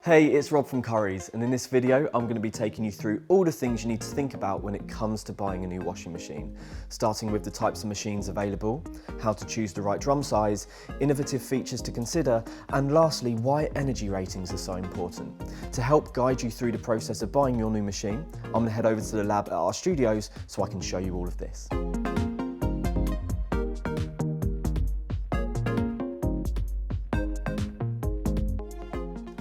Hey, it's Rob from Currys, and in this video I'm going to be taking you through all the things you need to think about when it comes to buying a new washing machine, starting with the types of machines available, how to choose the right drum size, innovative features to consider, and lastly why energy ratings are so important. To help guide you through the process of buying your new machine, I'm going to head over to the lab at our studios so I can show you all of this.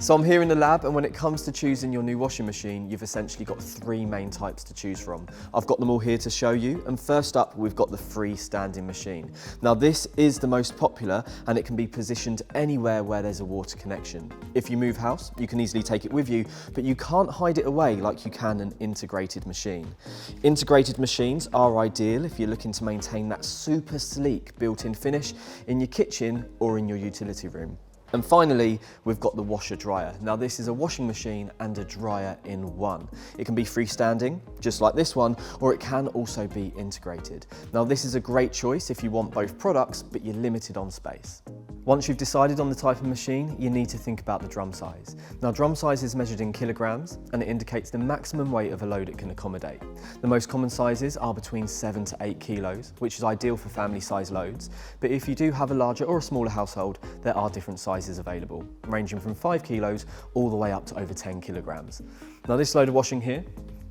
So I'm here in the lab, and when it comes to choosing your new washing machine, you've essentially got three main types to choose from. I've got them all here to show you, and first up we've got the freestanding machine. Now this is the most popular, and it can be positioned anywhere where there's a water connection. If you move house, you can easily take it with you, but you can't hide it away like you can an integrated machine. Integrated machines are ideal if you're looking to maintain that super sleek built-in finish in your kitchen or in your utility room. And finally, we've got the washer dryer. Now this is a washing machine and a dryer in one. It can be freestanding, just like this one, or it can also be integrated. Now this is a great choice if you want both products, but you're limited on space. Once you've decided on the type of machine, you need to think about the drum size. Now drum size is measured in kilograms, and it indicates the maximum weight of a load it can accommodate. The most common sizes are between 7 to 8 kilos, which is ideal for family size loads. But if you do have a larger or a smaller household, there are different sizes available, ranging from 5 kilos all the way up to over 10 kilograms. Now this load of washing here,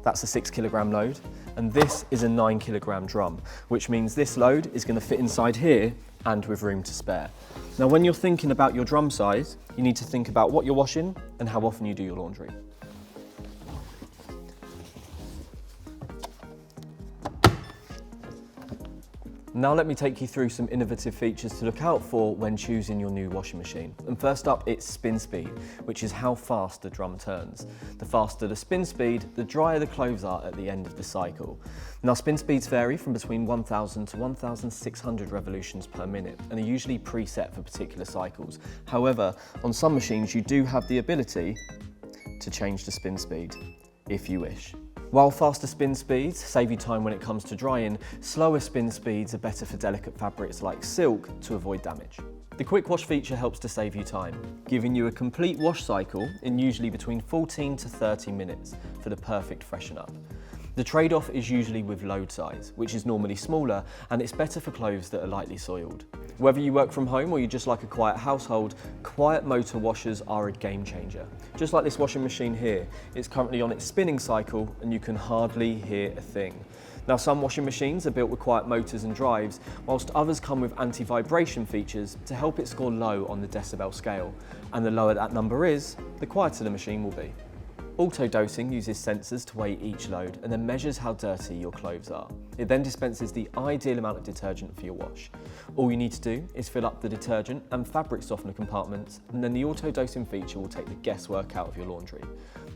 that's a 6 kilogram load, and this is a 9 kilogram drum, which means this load is going to fit inside here and with room to spare. Now when you're thinking about your drum size, you need to think about what you're washing and how often you do your laundry. Now let me take you through some innovative features to look out for when choosing your new washing machine. And first up, it's spin speed, which is how fast the drum turns. The faster the spin speed, the drier the clothes are at the end of the cycle. Now spin speeds vary from between 1,000 to 1,600 revolutions per minute and are usually preset for particular cycles. However, on some machines you do have the ability to change the spin speed if you wish. While faster spin speeds save you time when it comes to drying, slower spin speeds are better for delicate fabrics like silk to avoid damage. The quick wash feature helps to save you time, giving you a complete wash cycle in usually between 14 to 30 minutes for the perfect freshen up. The trade-off is usually with load size, which is normally smaller, and it's better for clothes that are lightly soiled. Whether you work from home or you just like a quiet household, quiet motor washers are a game changer. Just like this washing machine here, it's currently on its spinning cycle and you can hardly hear a thing. Now some washing machines are built with quiet motors and drives, whilst others come with anti-vibration features to help it score low on the decibel scale. And the lower that number is, the quieter the machine will be. Auto-dosing uses sensors to weigh each load and then measures how dirty your clothes are. It then dispenses the ideal amount of detergent for your wash. All you need to do is fill up the detergent and fabric softener compartments, and then the auto-dosing feature will take the guesswork out of your laundry.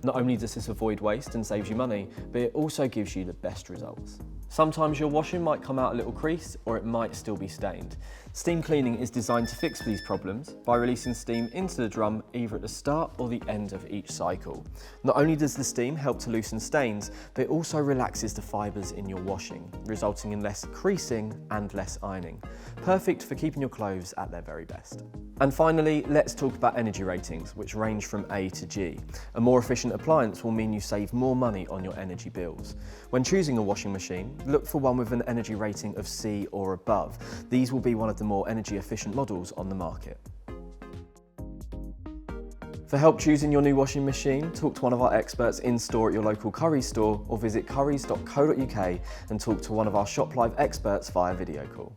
Not only does this avoid waste and saves you money, but it also gives you the best results. Sometimes your washing might come out a little creased, or it might still be stained. Steam cleaning is designed to fix these problems by releasing steam into the drum either at the start or the end of each cycle. Not only does the steam help to loosen stains, but it also relaxes the fibres in your washing, resulting in less creasing and less ironing. Perfect for keeping your clothes at their very best. And finally, let's talk about energy ratings, which range from A to G. A more efficient appliance will mean you save more money on your energy bills. When choosing a washing machine, look for one with an energy rating of C or above. These will be one of the more energy efficient models on the market. For help choosing your new washing machine, talk to one of our experts in store at your local Currys store or visit currys.co.uk and talk to one of our ShopLive experts via video call.